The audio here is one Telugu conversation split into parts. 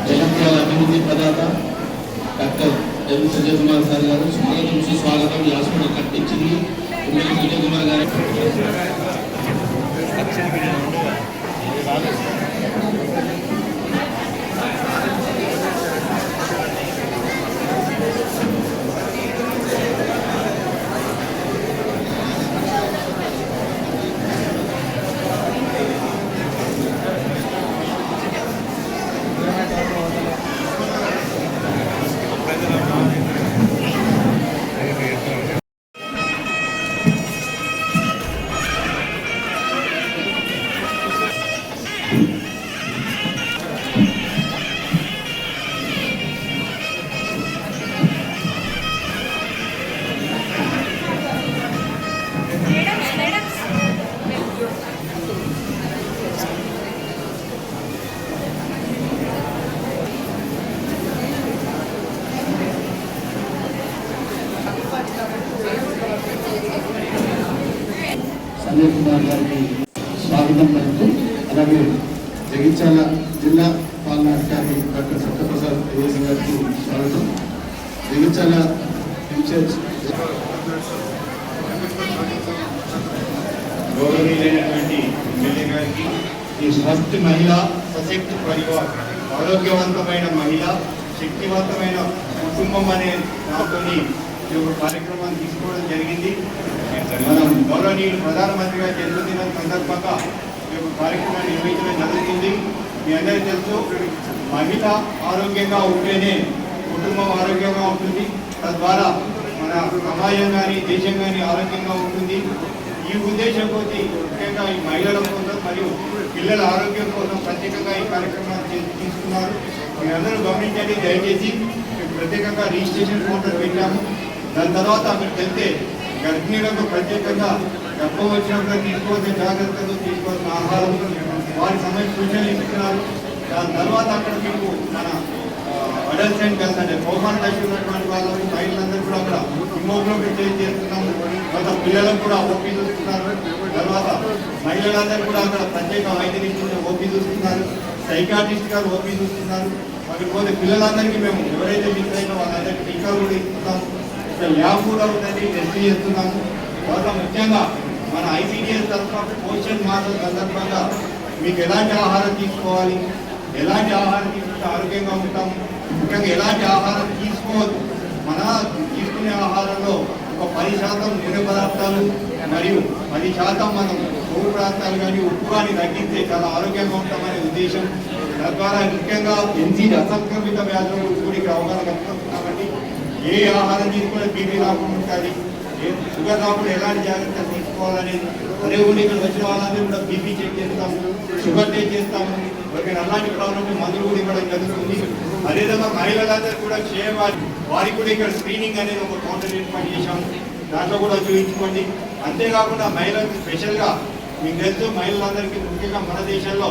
జగత్యాల అభివృద్ధి ప్రదాత doctor M Sanjay Kumar sir గారు స్వాగతం సుస్వాగతం యాసకుడు కట్టించింది సంజయ్ కుమార్ గారు. సంజయ్ కుమార్ గారికి స్వాగతం పలుకుతూ, అలాగే జగిత్యాల జిల్లా పాలనాధికారి డాక్టర్ సత్యప్రసాద్ ఏఎస్ గారికి స్వాగతం. జగిత్యాల ఇన్ఛార్జ్ గౌరవనీయులైనటువంటి ఎమ్మెల్యే గారికి, ఈ స్వస్థ మహిళ సశక్తి పరివార్, ఆరోగ్యవంతమైన మహిళ శక్తివంతమైన కుటుంబం అనే నాతో ఈ యొక్క కార్యక్రమాన్ని తీసుకోవడం జరిగింది. మనం గౌరవనీయులు ప్రధానమంత్రి గారి జన్మదినం సందర్భంగా ఈ యొక్క కార్యక్రమాన్ని నిర్వహించడం జరుగుతుంది. మీ అందరికీ తెలుసు, మహిళ ఆరోగ్యంగా ఉంటేనే కుటుంబం ఆరోగ్యంగా ఉంటుంది. తద్వారా మన సమాజం కానీ దేశం కానీ ఆరోగ్యంగా ఉంటుంది. ఈ ఉద్దేశం కొద్ది ముఖ్యంగా ఈ మహిళల కోసం మరియు పిల్లల ఆరోగ్యం కోసం ప్రత్యేకంగా ఈ కార్యక్రమాన్ని తీసుకున్నారు. మీరందరూ గమనించండి. దయచేసి ప్రత్యేకంగా రిజిస్ట్రేషన్ కౌంటర్ పెట్టాము. దాని తర్వాత అక్కడికి వెళ్తే గర్భిణీలకు ప్రత్యేకంగా గర్భం వచ్చినప్పుడు తీసుకోవాల్సిన జాగ్రత్తలు, తీసుకోవాల్సిన ఆహారం, వారి సమయ సూచనలు ఇస్తున్నారు. దాని తర్వాత అక్కడ మీకు మన అడల్ట్స్ అండ్ గర్ల్స్ అంటే పౌహాన్ దశ ఉన్నటువంటి వాళ్ళకు మహిళలందరూ కూడా అక్కడ హిమోగ్లోబిన్ టెస్ట్ చేస్తున్నాము. తర్వాత పిల్లలకు కూడా ఓపీ చూస్తున్నారు. తర్వాత మహిళలందరూ కూడా అక్కడ ప్రత్యేక వైద్య నిపుణులు ఓపీ చూస్తున్నారు. సైకాట్రిస్ట్ గారు ఓపీ చూస్తున్నారు. అక్కడికి పోతే పిల్లలందరికీ మేము ఎవరైతే మిస్ అయినా వాళ్ళందరికీ టీకాలు కూడా ఇస్తున్నాము. ఇక్కడ ల్యాబ్ కూడా ఉందండి, టెస్ట్ చేస్తున్నాము. తర్వాత ముఖ్యంగా మన ఐసీడీఎస్ తరఫున పోషణ మాసం సందర్భంగా మీకు ఎలాంటి ఆహారం తీసుకోవాలి, ఎలాంటి ఆహారం తీసుకుంటే ఆరోగ్యంగా ఉంటాము, ముఖ్యంగా ఎలాంటి ఆహారం తీసుకోవద్దు. మన తీసుకునే ఆహారంలో ఒక 10% నూనె పదార్థాలు మరియు 10% మనం కొవ్వు పదార్థాలు కానీ ఉప్పు కానీ తగ్గిస్తే చాలా ఆరోగ్యంగా ఉంటామనే ఉద్దేశం. తద్వారా ముఖ్యంగా ఎన్సీడీ అసంక్రమిత వ్యాధుల గురించి కూడా ఇక్కడ అవగాహన కలుగుతున్నామండి. ఏ ఆహారం తీసుకునే బీపీ రాకుండా ఉంటుంది, షుగర్ రాకుండా ఎలాంటి జాగ్రత్తలు తీసుకోవాలనేది. అదే కూడా ఇక్కడ వచ్చిన వాళ్ళందరూ కూడా బీపీ చెక్ చేస్తాము, షుగర్ టెస్ట్ చేస్తాము. ఎవరికైనా అలాంటి ప్రాబ్లమ్ మందులు కూడా ఇవ్వడం జరుగుతుంది. అదేవిధంగా మహిళలందరూ కూడా క్షేమాలు వారికి కూడా ఇక్కడ స్క్రీనింగ్ అనేది ఒక కౌంటర్ ఏర్పాటు చేశాము. దాంట్లో కూడా చూపించుకోండి. అంతేకాకుండా మహిళలకు స్పెషల్గా మీకు తెలుసు, మహిళలందరికీ ముఖ్యంగా మన దేశంలో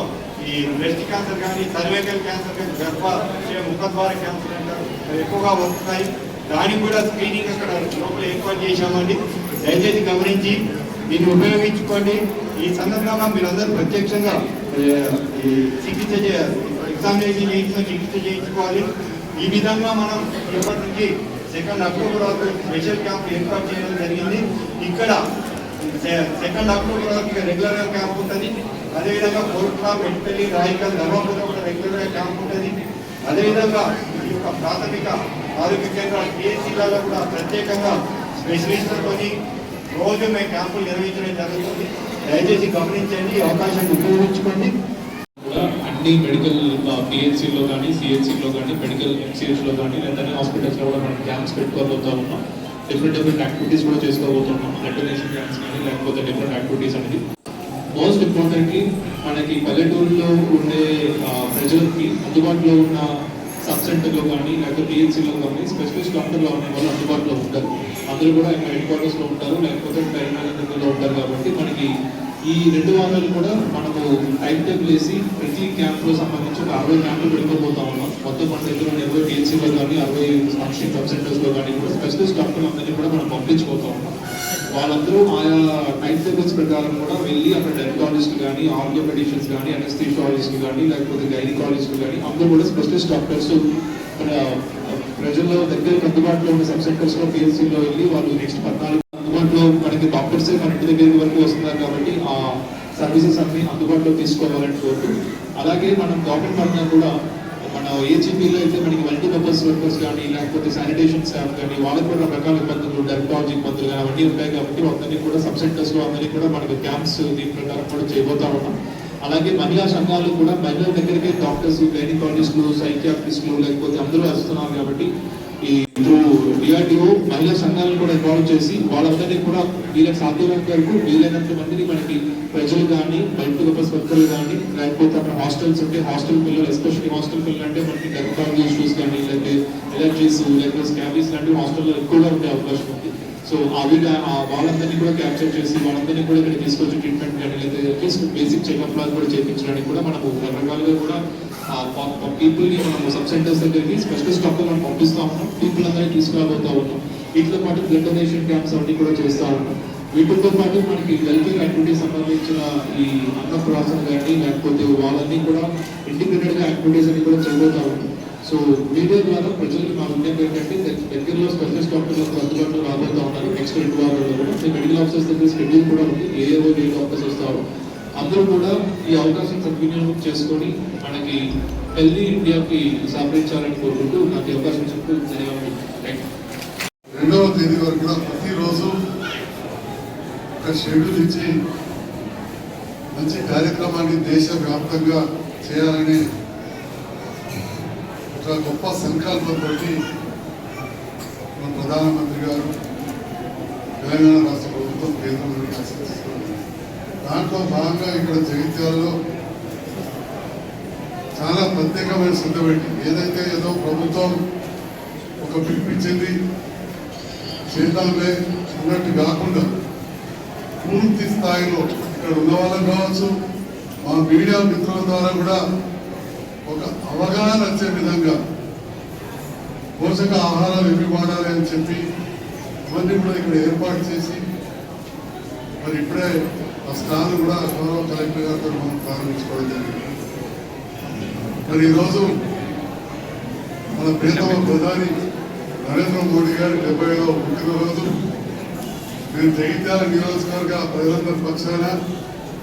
ఈ బ్రెస్ట్ క్యాన్సర్ కానీ, సర్వైకల్ క్యాన్సర్ కానీ, గర్భాశయ ముఖద్వార క్యాన్సర్ అంటారు, ఎక్కువగా వస్తున్నాయి. దానికి కూడా స్క్రీనింగ్ అక్కడ లోపల ఏర్పాటు చేశామండి. దయచేసి గమనించి దీన్ని ఉపయోగించుకోండి. ఈ సందర్భంగా మీరందరూ ప్రత్యక్షంగా చికిత్స ఎగ్జామినేషన్ చేయించుకొని చికిత్స చేయించుకోవాలి. ఈ విధంగా మనం ఇప్పటి నుంచి 2 అక్టోబర్ వరకు స్పెషల్ క్యాంప్ ఏర్పాటు చేయడం జరిగింది. ఇక్కడ 2 అక్టోబర్ వరకు రెగ్యులర్గా క్యాంప్ ఉంటుంది. అదేవిధంగా కోర్టులో మెట్పల్లి, రాయకల్, ధర్మపురం కూడా రెగ్యులర్గా క్యాంప్ ఉంటుంది. అదేవిధంగా ఈ యొక్క ప్రాథమిక ఆరోగ్య కేంద్రాలు పిహెచ్సిలలో కూడా ప్రత్యేకంగా స్పెషలిస్టులతో రోజు మేము క్యాంపులు నిర్వహించడం జరుగుతుంది. దయచేసి గమనించండి, అవకాశాన్ని ఉపయోగించుకోండి. అన్ని మెడికల్ పిహెచ్సిలో కానీ, సిహెచ్సిలో కానీ, మెడికల్ ఎంసీహెచ్లో కానీ, లేదా హాస్పిటల్స్లో కూడా మనం క్యాంప్స్ పెట్టుకోబోతూ ఉన్నాం. డిఫరెంట్ యాక్టివిటీస్ కూడా చేసుకోబోతున్నాం. బ్లడ్ డొనేషన్ క్యాంప్స్ కానీ, లేకపోతే డిఫరెంట్ యాక్టివిటీస్ అనేది. మోస్ట్ ఇంపార్టెంట్లీ మనకి పల్లెటూరులో ఉండే ప్రజలకి అందుబాటులో ఉన్న సబ్ సెంటర్లో కానీ, లేకపోతే పిహెచ్సిలో కానీ స్పెషలిస్ట్ డాక్టర్లో ఉన్న వాళ్ళు అందుబాటులో ఉంటారు. అందరూ కూడా హెడ్ క్వార్టర్స్లో ఉంటారు, లేకపోతే టైర్నగర్లో ఉంటారు. కాబట్టి మనకి ఈ 2 వారాలు కూడా మనము టైం టేబుల్ వేసి ప్రతి క్యాంప్లో సంబంధించి ఒక 60 క్యాంపులు పెట్టుకోబోతా ఉన్నాం. మొత్తం మన దగ్గర 20 టీఎన్సీలో కానీ 60 ఫంక్షనింగ్ సబ్ సెంటర్స్లో కానీ కూడా స్పెషలిస్ట్ డాక్టర్లందరినీ కూడా మనం పంపించుకోతా ఉన్నాం. వాళ్ళందరూ ఆయా టైం టేబుల్స్ ప్రకారం కూడా వెళ్ళి అక్కడ డెర్మటాలజిస్ట్ కానీ, ఆర్థోపెడిషియన్స్ కానీ, అనస్థీషియాలజిస్ట్ కానీ, లేకపోతే గైనకాలజిస్ట్ కానీ అందరూ కూడా స్పెషలిస్ట్ డాక్టర్స్ ప్రజల దగ్గరికి అందుబాటులో ఉన్న సబ్ సెంటర్స్లో పిఎస్సీలో వెళ్ళి వాళ్ళు నెక్స్ట్ 14 అందుబాటులో మనకి డాక్టర్సే మన ఇంటి దగ్గర వరకు వస్తున్నారు కాబట్టి ఆ సర్వీసెస్ అన్ని అందుబాటులో తీసుకోవాలని కోరుతూ, అలాగే మనం గవర్నమెంట్ పరంగా కూడా మన ఏజీపీలో అయితే మనకి మల్టీపర్పస్ వర్కర్స్ కానీ లేకపోతే శానిటేషన్ స్టాఫ్ కానీ వాళ్ళకి కూడా రకాల ఇబ్బందులు, డెర్మటాలజీ ఇబ్బందులు కానీ అవన్నీ ఉంటాయి కాబట్టి అందరినీ కూడా సబ్ సెంటర్స్లో అందరినీ కూడా మనకి క్యాంప్స్ దీని ప్రకారం కూడా చేయబోతా ఉన్నాం. అలాగే మహిళా సంఘాలు కూడా మహిళల దగ్గరికి డాక్టర్స్, గైనకాలజిస్టులు, సైకియాట్రిస్టులు లేకపోతే అందరూ వస్తున్నారు కాబట్టి ఈ డిఆర్డిఓ మహిళా సంఘాలను కూడా ఇన్వాల్వ్ చేసి వాళ్ళందరినీ కూడా వీళ్ళకి సాధ్యమైనంత వరకు వీలైనంత మందిని మనకి ప్రజలు కానీ, మల్టీపర్పస్ వర్కర్లు కానీ, లేకపోతే అక్కడ హాస్టల్స్ ఉంటే హాస్టల్ పిల్లలు, ఎస్పెషల్లీ హాస్టల్ పిల్లలు అంటే మనకి డెర్మటాలజీ ఇష్యూస్ కానీ లేకపోతే ఎలర్జీస్ లేకపోతే స్కాబీస్ లాంటివి హాస్టల్లో ఎక్కువగా ఉండే అవకాశం ఉంది. సో అవి వాళ్ళందరినీ కూడా క్యాప్చర్ చేసి వాళ్ళందరినీ కూడా ఇక్కడ తీసుకొచ్చి ట్రీట్మెంట్ కానీ లేదా అట్లీస్ట్ బేసిక్ చెకప్ లాగా కూడా చేయించడానికి కూడా మనము రకరకాలుగా కూడా పీపుల్ని మనము సబ్ సెంటర్స్ దగ్గరికి స్పెషలిస్ట్ డాక్టర్ మనం పంపిస్తూ ఉన్నాం. పీపుల్ అందరినీ తీసుకురాబోతూ ఉన్నాం. వీటితో పాటు బ్లడ్ డొనేషన్ క్యాంప్స్ అన్ని కూడా చేస్తూ ఉన్నాం. వీటితో పాటు మనకి వెల్ఫేర్ యాక్టివిటీస్ సంబంధించిన ఈ అన్నప్రాసన కానీ లేకపోతే వాళ్ళన్నీ కూడా ఇంటిగ్రేటెడ్గా యాక్టివిటీస్ అన్ని కూడా చేయబోతూ ఉన్నాం. సో మీడియా ద్వారా ప్రజలకు మా విజ్ఞప్తి ఏంటంటే దగ్గరలో స్పెషలిస్ట్ డాక్టర్లకు అందుబాటులో రాబోతూ ఉన్నారు. నెక్స్ట్ 2 వారాల్లో కూడా మెడికల్ ఆఫీసర్స్ దగ్గర షెడ్యూల్ కూడా ఉంది. ఏఏఓ ఆఫీసర్స్ వస్తారు. అందరూ కూడా ఈ అవకాశం సద్వినియోగం చేసుకొని మనకి హెల్దీ ఇండియాకి సహకరించాలని కోరుకుంటూ నాకు అవకాశం చెప్తూ ధన్యవాదాలు. 2వ తేదీ వరకు కూడా ప్రతిరోజు ఒక షెడ్యూల్ ఇచ్చి మంచి కార్యక్రమాన్ని దేశవ్యాప్తంగా చేయాలని ఒక గొప్ప సంకల్పంతో మన ప్రధానమంత్రి గారు తెలంగాణ రాష్ట్ర ప్రభుత్వం కేంద్రంలో ఆశిస్తున్నారు. దాంట్లో భాగంగా ఇక్కడ జగిత్యాలలో చాలా ప్రత్యేకమైన శ్రద్ధ పెట్టి ఏదైతే ఏదో ప్రభుత్వం ఒక పిలిపించింది చేద్దాంలే అన్నట్టు కాకుండా పూర్తి స్థాయిలో ఇక్కడ ఉన్న వాళ్ళం కావచ్చు, మా మీడియా మిత్రుల ద్వారా కూడా ఒక అవగాహన వచ్చే విధంగా పోషక ఆహారాలు ఎన్ని వాడాలి అని చెప్పి ఇవన్నీ కూడా ఇక్కడ ఏర్పాటు చేసి మరి ఇప్పుడే ఆ స్టాల్ కూడా గౌరవ కలెక్టర్ గారితో మనం ప్రారంభించుకోవడం జరిగింది. మరి ఈరోజు మన ప్రియతమ ప్రధాని నరేంద్ర మోడీ గారి 75వ పుట్టినరోజు. నేను జగిత్యాల నియోజకవర్గ ప్రజలందరి పక్షాన,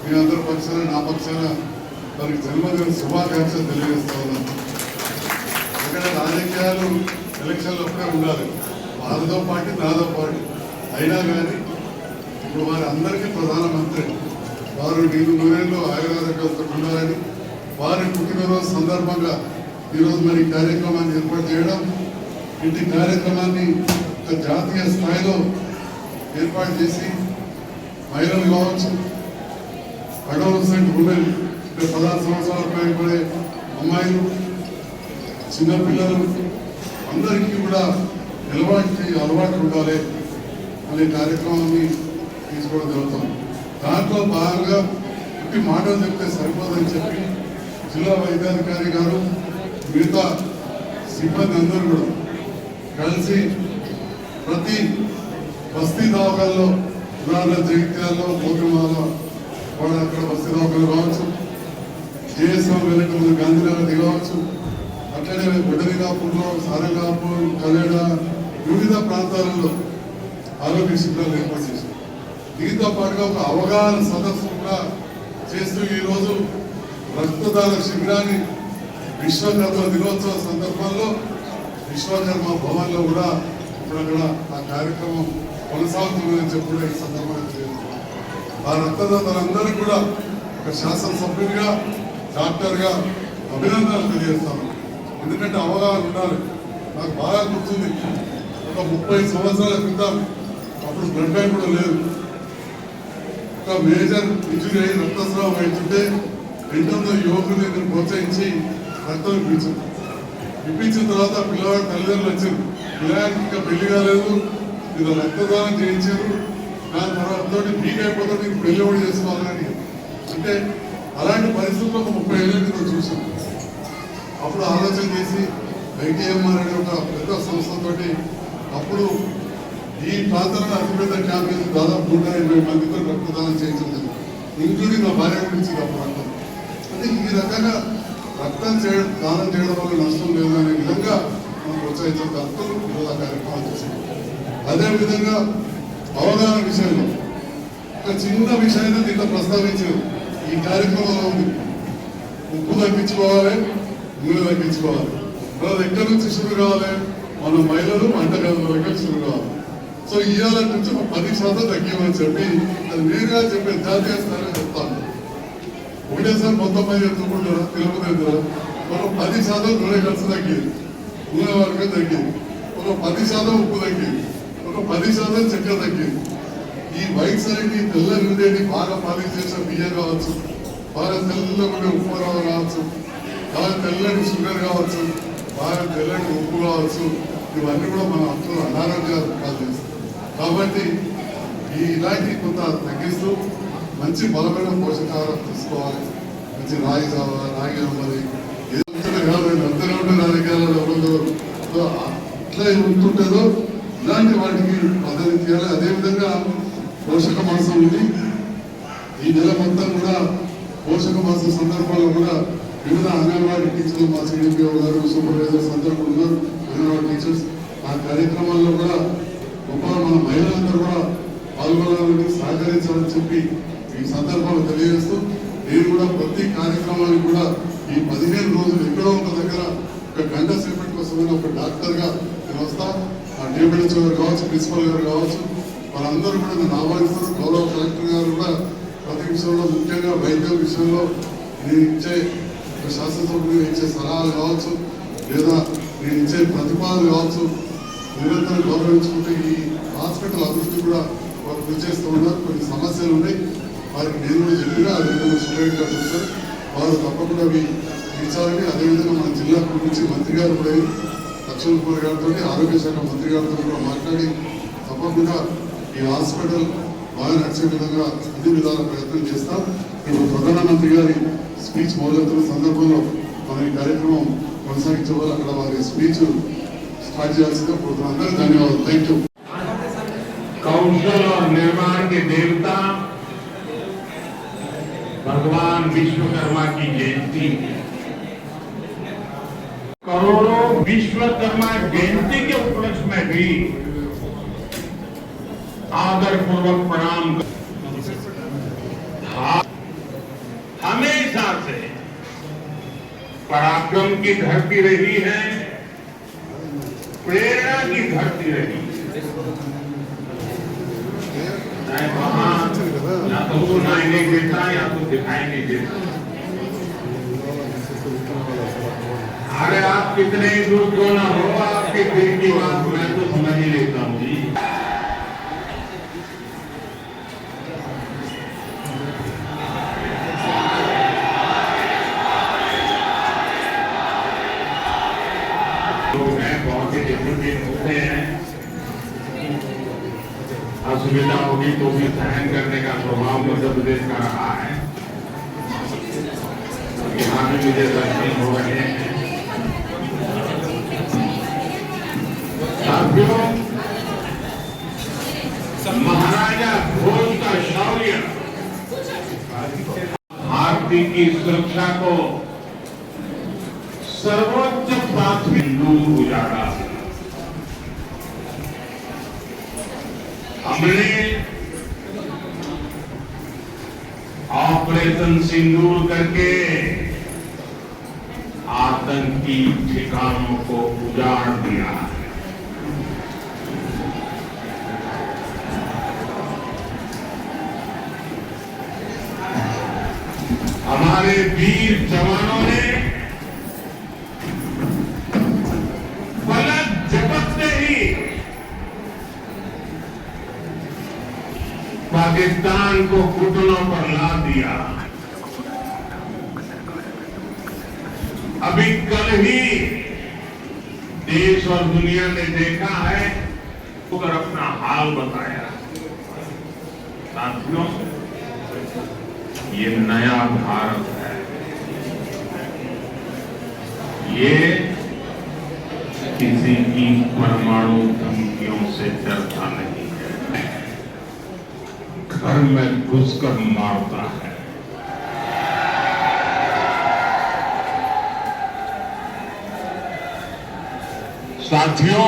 మీ అందరి పక్షాన, నా పక్షాన వారికి జన్మదిన శుభాకాంక్షలు తెలియజేస్తా ఉన్నాను. ఇక్కడ రాజకీయాలు ఎలక్షన్లు అప్పుడే ఉండాలి, వాళ్ళతో పాటు నాతో పాటు అయినా కానీ ఇప్పుడు వారి అందరికీ ప్రధానమంత్రి వారు నీళ్ళు నూరేళ్ళు ఆయుర్వేదంతో ఉండాలని వారి పుట్టినరోజు సందర్భంగా ఈరోజు మరి కార్యక్రమాన్ని ఏర్పాటు చేయడం, ఇంటి కార్యక్రమాన్ని ఒక జాతీయ స్థాయిలో ఏర్పాటు చేసి మహిళలు కావచ్చు, అడోలసెంట్ ఉమెన్ 16 సంవత్సరాల పైబడే అమ్మాయిలు, చిన్నపిల్లలు అందరికీ కూడా అలవాటు ఉండాలి అనే కార్యక్రమాన్ని తీసుకోవడం జరుగుతుంది. దాంట్లో భాగంగా ఇంటి మాటలు చెప్తే సరిపోదని చెప్పి జిల్లా వైద్యాధికారి గారు మిగతా సిబ్బంది అందరూ కూడా కలిసి ప్రతి బస్తీ దవాఖానలో, ఉదాహరణ జగిత్యాలలో, పోతుమాల వాడు అక్కడ బస్తీ దవాఖానలు కావచ్చు, జేఎస్ఎం వెళ్ళటం గాంధీనగర్ కావచ్చు, అట్లనే బొడ్డలిగాపూర్లో, సారంగాపూర్, కలేడ వివిధ ప్రాంతాలలో ఆరోగ్య శిబిరాలు ఏర్పాటు చేశారు. దీంతో పాటుగా ఒక అవగాహన సదస్సు కూడా చేస్తూ ఈరోజు రక్తదాన శిబిరాన్ని విశ్వకర్మ దినోత్సవ సందర్భంలో విశ్వకర్మ భవన్లో కూడా ఇప్పుడు అక్కడ ఆ కార్యక్రమం కొనసాగుతుందని చెప్పి కూడా ఈ సందర్భంగా చేస్తున్నారు. ఆ రక్తదాతలందరూ కూడా ఒక శాసనసభ్యునిగా, డాక్టర్గా అభినందనలు తెలియజేస్తాను. ఎందుకంటే అవగాహన ఉండాలి. నాకు బాగా గుర్తుంది, ఒక 30 సంవత్సరాల క్రితం అప్పుడు బ్లడ్ బ్యాంక్ కూడా లేదు. ఒక మేజర్ ఇంజురీ అయి రక్తస్రావం అవుతుంటే వెంటనే యువకుని నేను ప్రోత్సహించి రక్తం ఇప్పించిన తర్వాత పిల్లవాడు తల్లిదండ్రులు వచ్చారు, పిల్లవాడికి ఇంకా పెళ్లి కాలేదు, ఇది రక్తదానం చేయించారు, దాని తర్వాత వీక్ అయిపోతే నీకు పెళ్లి కూడా చేసుకోవాలని అంటే అలాంటి పరిస్థితుల్లో ఒక 30 ఏళ్ళ క్రితం చూసాం. అప్పుడు ఆలోచన చేసి ఐటీఎంఆర్ అనే ఒక పెద్ద సంస్థతోటి అప్పుడు ఈ ప్రాంతంలో అతిపెద్ద క్యాంప్ చేసి దాదాపు 180 మందితో రక్తదానం చేయించడం, ఇంక్లూడింగ్ నా భార్య గురించి అప్పుడు రక్తం. అంటే ఈ రకంగా రక్తం దానం చేయడం వల్ల నష్టం లేదు అనే విధంగా మనం ప్రోత్సహించే భక్తులు వివిధ కార్యక్రమాలు చేశాం. అదేవిధంగా అవగాహన విషయంలో ఒక చిన్న విషయాన్ని దీంట్లో ప్రస్తావించారు. ఈ కార్యక్రమంలో ఉంది, ఉప్పు తగ్గించుకోవాలి, నూనె తగ్గించుకోవాలి. మన ఎక్కడి నుంచి శురు కావాలి? మన మహిళలు వంటగదుల దగ్గర శురు కావాలి. సో ఇవాళ నుంచి ఒక 10% తగ్గిమని చెప్పి అది నేరుగా చెప్పే జాతీయ స్థాయిలో చెప్తాను. ఒకటేసారి మొత్తం పని ఎత్తుకుంటారా తిరుపతి ఒక 10% నూనె ఖర్చు తగ్గింది, నూనె వరకు తగ్గింది, ఒక 10% ఉప్పు తగ్గింది, ఒక 10% చక్కెర తగ్గింది. ఈ వైట్స్ అనేది తెల్లని ఉండేది బాగా పాలిష్ చేసిన బియ్యం కావచ్చు, బాగా తెల్లగా ఉప్పు కావచ్చు, బాగా తెల్లని షుగర్ కావచ్చు, బాగా తెల్లని ఉప్పు కావచ్చు, ఇవన్నీ కూడా మన అసలు అనారోగ్యాలు కాల్ చేస్తాయి. కాబట్టి ఇలాంటి కొంత తగ్గిస్తూ మంచి బలమైన పోషకాహారం తీసుకోవాలి. మంచి రాగి జావ, రాగి అమ్మది కాదు, అంతనే ఉంటే రాజకీయాలలో అట్లా ఉంటుంటుందో ఇలాంటి వాటికి పద్ధతి చేయాలి. అదేవిధంగా పోషక మాసం ఉంది. ఈ నెల మొత్తం కూడా పోషక మాసం సందర్భంలో కూడా వివిధ అంగన్వాడీ టీచర్లు, మా సిడిపిఓ గారు, సూపర్వైజర్స్ అందరూ ఉన్నారు, అంగన్వాడీ టీచర్స్. ఆ కార్యక్రమాల్లో కూడా గొప్ప మన మహిళలందరూ కూడా పాల్గొనాలని, సహకరించాలని చెప్పి ఈ సందర్భంలో తెలియజేస్తూ నేను కూడా ప్రతి కార్యక్రమానికి కూడా ఈ 15 రోజులు ఎక్కడో ఒక దగ్గర ఒక గంట సేపటి కోసమైనా ఒక డాక్టర్గా నేను వస్తా. ఆ డిఎంహెచ్ఓ గారు కావచ్చు, ప్రిన్సిపల్ గారు కావచ్చు, వాళ్ళందరూ కూడా నేను ఆహ్వానిస్తారు. గౌరవ కలెక్టర్ గారు కూడా ప్రతి విషయంలో, ముఖ్యంగా వైద్యం విషయంలో నేను ఇచ్చే శాసనసభ్యులు ఇచ్చే సలహాలు కావచ్చు, లేదా నేను ఇచ్చే ప్రతిపాదనలు కావచ్చు, నిరంతరం గౌరవించుకుంటే ఈ హాస్పిటల్ అభివృద్ధి కూడా వారు కృషి చేస్తూ ఉన్నారు. కొన్ని సమస్యలు ఉన్నాయి, వారికి నేను కూడా చెప్పినా అదేవిధంగా సురేష్ గారు చెప్తారు, వారు తప్పకుండా అవి తీర్చాలని. అదేవిధంగా మన జిల్లా గురించి మంత్రి గారు కూడా లక్ష్మణ్ కుమార్ గారితో, ఆరోగ్య శాఖ మంత్రి గారితో కూడా మాట్లాడి తప్పకుండా ఈ హాస్పిటల్ బాగా నడిచే విధంగా అన్ని విధాల ప్రయత్నం చేస్తాం. ఇప్పుడు ప్రధానమంత్రి గారి స్పీచ్ మొదలెత్తున్న సందర్భంలో మనం ఈ కార్యక్రమం కొనసాగించవాలి. అక్కడ వారి స్పీచ్ स्टार्ट చేయాల్సిందిగా కోరుతున్నాను. అందరికీ ధన్యవాదాలు. Thank you. कौशल और निर्माण के देवता भगवान विश्वकर्मा की जयंती, करोड़ों विश्वकर्मा जयंती के उपलक्ष्य में भी आदर पूर्वक प्रणाम हमेशा से पराक्रम की धरती रही है, प्रेरणा की धरती रही। या तो सुनाई नहीं देता या तो दिखाई नहीं देता। अरे आप कितने ही दूर क्यों ना हो, आपके दिल की बात मैं तो समझ ही लेता हूँ जी। लोग हैं, बहुत ही डिसिप्लिन होते हैं, असुविधा होगी तो भी सहन करने का स्वभाव मध्य प्रदेश का रहा है। यहाँ भी मुझे दर्शन हो रहे हैं। साथियों, महाराजा भोज का शौर्य भारती की सुरक्षा को सर्वोच्च प्राथमिकता उजाड़ा। हमने ऑपरेशन सिंदूर करके आतंकी ठिकानों को उजाड़ दिया। हमारे वीर जवानों ने पलक झपकते ही पाकिस्तान को घुटनों पर ला दिया। अभी कल ही देश और दुनिया ने देखा है और अपना हाल बताया। साथियों, ये नया भारत है। ये किसी की परमाणु धमकियों से डरता नहीं है, घर में घुसकर मारता है। साथियों,